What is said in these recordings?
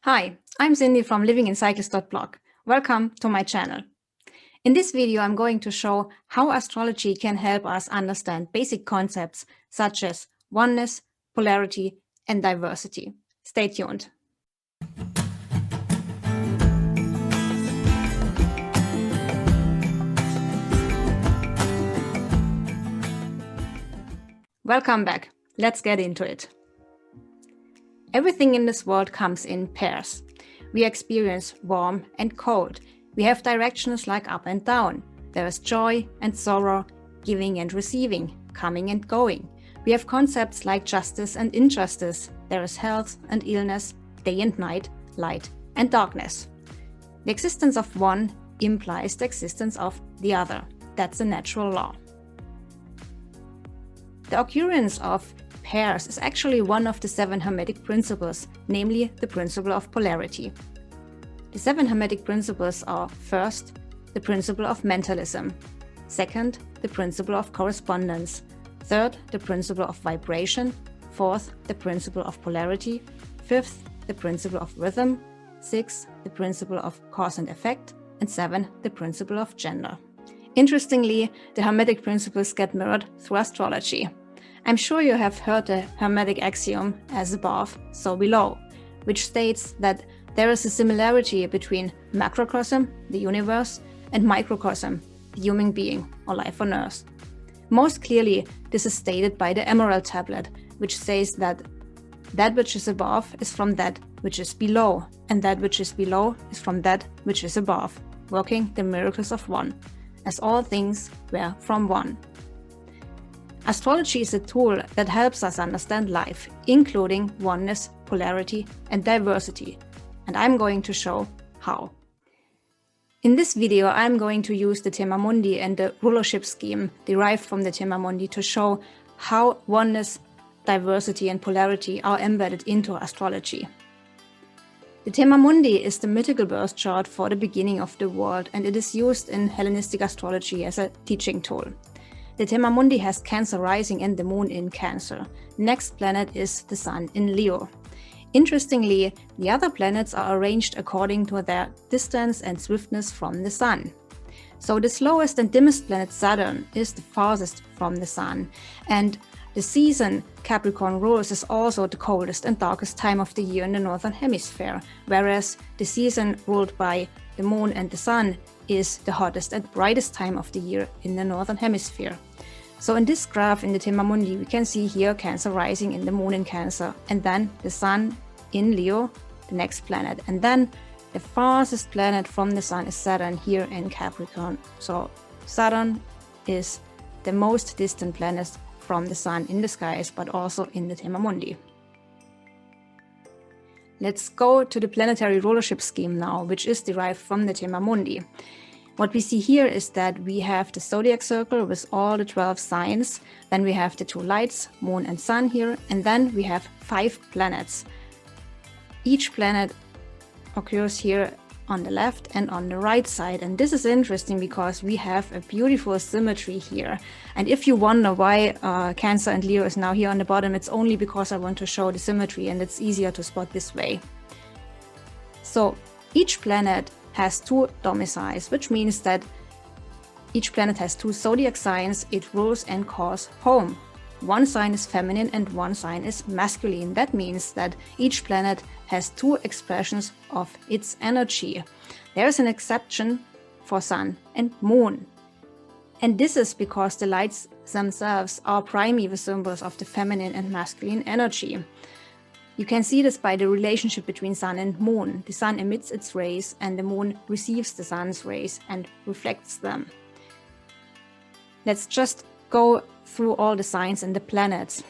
Hi, I'm Sindy from livingincycles.blog. Welcome to my channel. In this video, I'm going to show how astrology can help us understand basic concepts such as oneness, polarity, and diversity. Stay tuned. Welcome back. Let's get into it. Everything in this world comes in pairs. We experience warm and cold. We have directions like up and down. There is joy and sorrow, giving and receiving, coming and going. We have concepts like justice and injustice. There is health and illness, day and night, light and darkness. The existence of one implies the existence of the other. That's a natural law. The occurrence of pairs is actually one of the 7 Hermetic principles, namely the principle of polarity. The 7 Hermetic principles are: first, the principle of mentalism; second, the principle of correspondence; third, the principle of vibration; fourth, the principle of polarity; fifth, the principle of rhythm; sixth, the principle of cause and effect; and 7, the principle of gender. Interestingly, the Hermetic principles get mirrored through astrology. I'm sure you have heard the Hermetic axiom, as above, so below, which states that there is a similarity between macrocosm, the universe, and microcosm, the human being or life on Earth. Most clearly, this is stated by the Emerald tablet, which says that that which is above is from that which is below, and that which is below is from that which is above, working the miracles of one, as all things were from one. Astrology is a tool that helps us understand life, including oneness, polarity, and diversity, and I'm going to show how. In this video, I'm going to use the Thema Mundi and the rulership scheme derived from the Thema Mundi to show how oneness, diversity, and polarity are embedded into astrology. The Thema Mundi is the mythical birth chart for the beginning of the world, and it is used in Hellenistic astrology as a teaching tool. The Thema Mundi has Cancer rising and the Moon in Cancer. Next planet is the Sun in Leo. Interestingly, the other planets are arranged according to their distance and swiftness from the Sun. So the slowest and dimmest planet Saturn is the farthest from the Sun, and the season Capricorn rules is also the coldest and darkest time of the year in the Northern Hemisphere, whereas the season ruled by the Moon and the Sun is the hottest and brightest time of the year in the Northern Hemisphere. So in this graph in the Thema Mundi, we can see here Cancer rising in the Moon in Cancer, and then the Sun in Leo, the next planet. And then the farthest planet from the Sun is Saturn here in Capricorn. So Saturn is the most distant planet from the Sun in the skies, but also in the Thema Mundi. Let's go to the planetary rulership scheme now, which is derived from the Thema Mundi. What we see here is that we have the zodiac circle with all the 12 signs, then we have the 2 lights, Moon and Sun here, and then we have 5 planets. Each planet occurs here on the left and on the right side, and this is interesting because we have a beautiful symmetry here. And if you wonder why Cancer and Leo is now here on the bottom, it's only because I want to show the symmetry and it's easier to spot this way. So each planet has 2 domiciles, which means that each planet has 2 zodiac signs it rules and calls home. One sign is feminine and one sign is masculine. That means that each planet has 2 expressions of its energy. There is an exception for Sun and Moon. And this is because the lights themselves are primeval symbols of the feminine and masculine energy. You can see this by the relationship between Sun and Moon. The Sun emits its rays and the Moon receives the Sun's rays and reflects them. Let's just go through all the signs and the planets.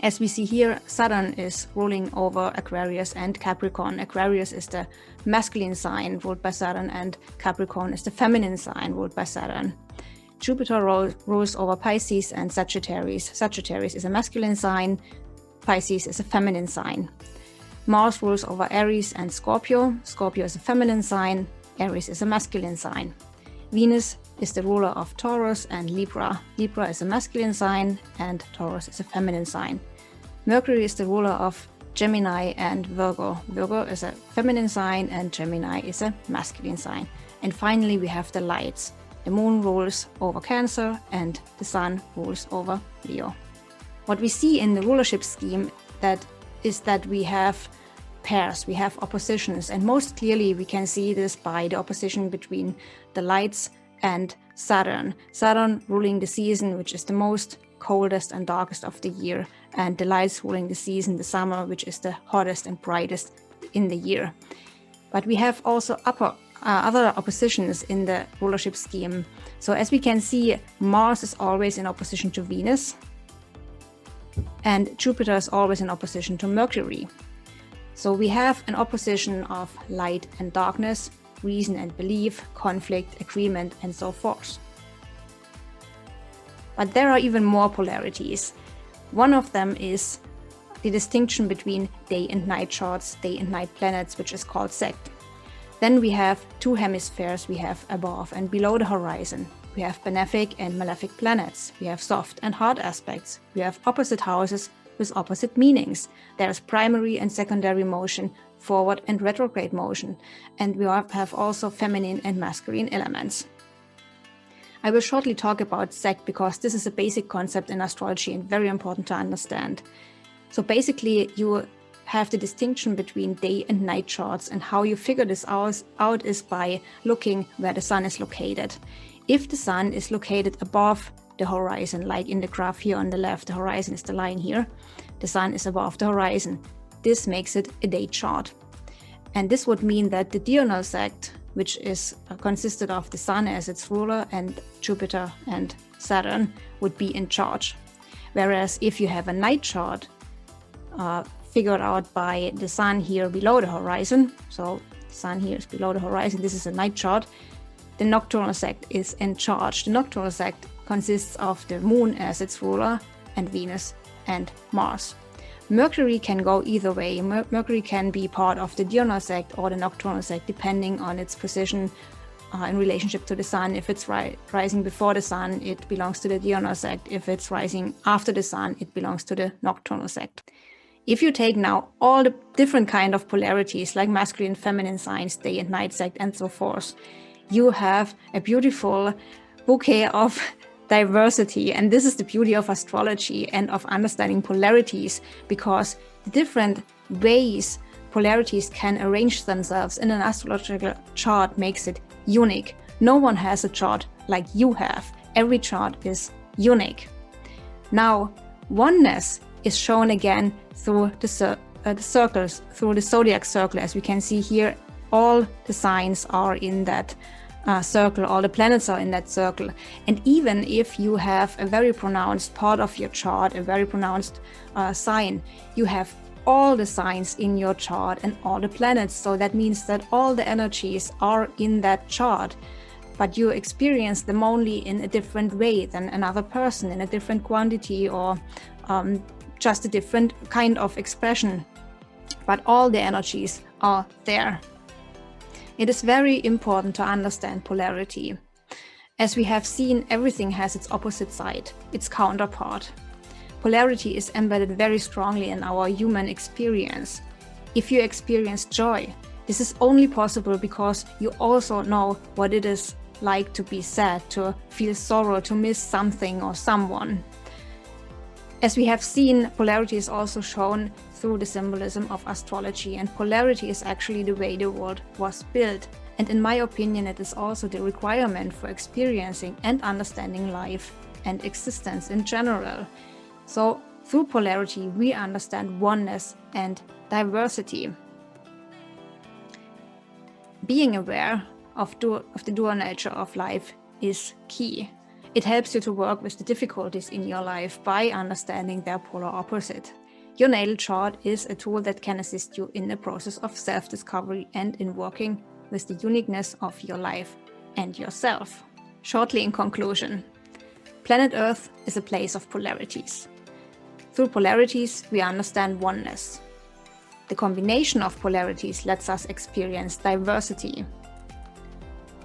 As we see here, Saturn is ruling over Aquarius and Capricorn. Aquarius is the masculine sign ruled by Saturn, and Capricorn is the feminine sign ruled by Saturn. Jupiter rules over Pisces and Sagittarius. Sagittarius is a masculine sign, Pisces is a feminine sign. Mars rules over Aries and Scorpio. Scorpio is a feminine sign, Aries is a masculine sign. Venus is the ruler of Taurus and Libra. Libra is a masculine sign and Taurus is a feminine sign. Mercury is the ruler of Gemini and Virgo. Virgo is a feminine sign and Gemini is a masculine sign. And finally, we have the lights. The moon rules over Cancer and the sun rules over Leo. What we see in the rulership scheme is that we have pairs, we have oppositions, and most clearly we can see this by the opposition between the lights and Saturn. Saturn ruling the season, which is the most coldest and darkest of the year, and the lights ruling the season, the summer, which is the hottest and brightest in the year. But we have also other oppositions in the rulership scheme. So as we can see, Mars is always in opposition to Venus, and Jupiter is always in opposition to Mercury. So we have an opposition of light and darkness, reason and belief, conflict, agreement, and so forth. But there are even more polarities. One of them is the distinction between day and night charts, day and night planets, which is called sect. Then we have two hemispheres. We have above and below the horizon. We have benefic and malefic planets. We have soft and hard aspects. We have opposite houses with opposite meanings. There's primary and secondary motion, forward and retrograde motion. And we have also feminine and masculine elements. I will shortly talk about sect because this is a basic concept in astrology and very important to understand. So basically, you have the distinction between day and night charts, and how you figure this out is by looking where the sun is located. If the sun is located above the horizon, like in the graph here on the left, the horizon is the line here, the sun is above the horizon. This makes it a day chart. And this would mean that the diurnal sect, which is consisted of the sun as its ruler and Jupiter and Saturn, would be in charge. Whereas if you have a night chart figured out by the sun here below the horizon, so the sun here is below the horizon, this is a night chart, the nocturnal sect is in charge. The nocturnal sect consists of the moon as its ruler and Venus and Mars. Mercury can go either way. Mercury can be part of the diurnal sect or the nocturnal sect, depending on its position in relationship to the sun. If it's rising before the sun, it belongs to the diurnal sect. If it's rising after the sun, it belongs to the nocturnal sect. If you take now all the different kind of polarities, like masculine, feminine signs, day and night sect, and so forth, you have a beautiful bouquet of diversity. And this is the beauty of astrology and of understanding polarities, because the different ways polarities can arrange themselves in an astrological chart makes it unique. No one has a chart like you have. Every chart is unique. Now, oneness is shown again through the circles, through the zodiac circle. As we can see here, all the signs are in that circle, all the planets are in that circle. And even if you have a very pronounced part of your chart, a very pronounced sign, you have all the signs in your chart and all the planets. So that means that all the energies are in that chart, but you experience them only in a different way than another person, in a different quantity, or just a different kind of expression. But all the energies are there. It is very important to understand polarity. As we have seen, everything has its opposite side, its counterpart. Polarity is embedded very strongly in our human experience. If you experience joy, this is only possible because you also know what it is like to be sad, to feel sorrow, to miss something or someone. As we have seen, polarity is also shown through the symbolism of astrology, and polarity is actually the way the world was built. And in my opinion, it is also the requirement for experiencing and understanding life and existence in general. So through polarity, we understand oneness and diversity. Being aware of the dual nature of life is key. It helps you to work with the difficulties in your life by understanding their polar opposite. Your natal chart is a tool that can assist you in the process of self-discovery and in working with the uniqueness of your life and yourself. Shortly in conclusion, planet Earth is a place of polarities. Through polarities, we understand oneness. The combination of polarities lets us experience diversity.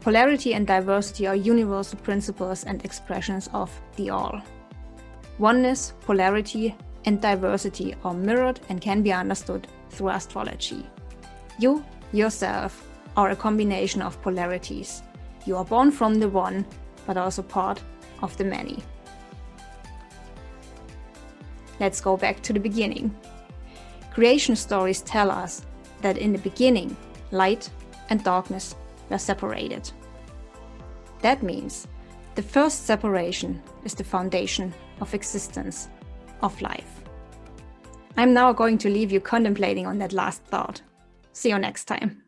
Polarity and diversity are universal principles and expressions of the all. Oneness, polarity, and diversity are mirrored and can be understood through astrology. You, yourself, are a combination of polarities. You are born from the one, but also part of the many. Let's go back to the beginning. Creation stories tell us that in the beginning, light and darkness were separated. That means the first separation is the foundation of existence, of life. I'm now going to leave you contemplating on that last thought. See you next time.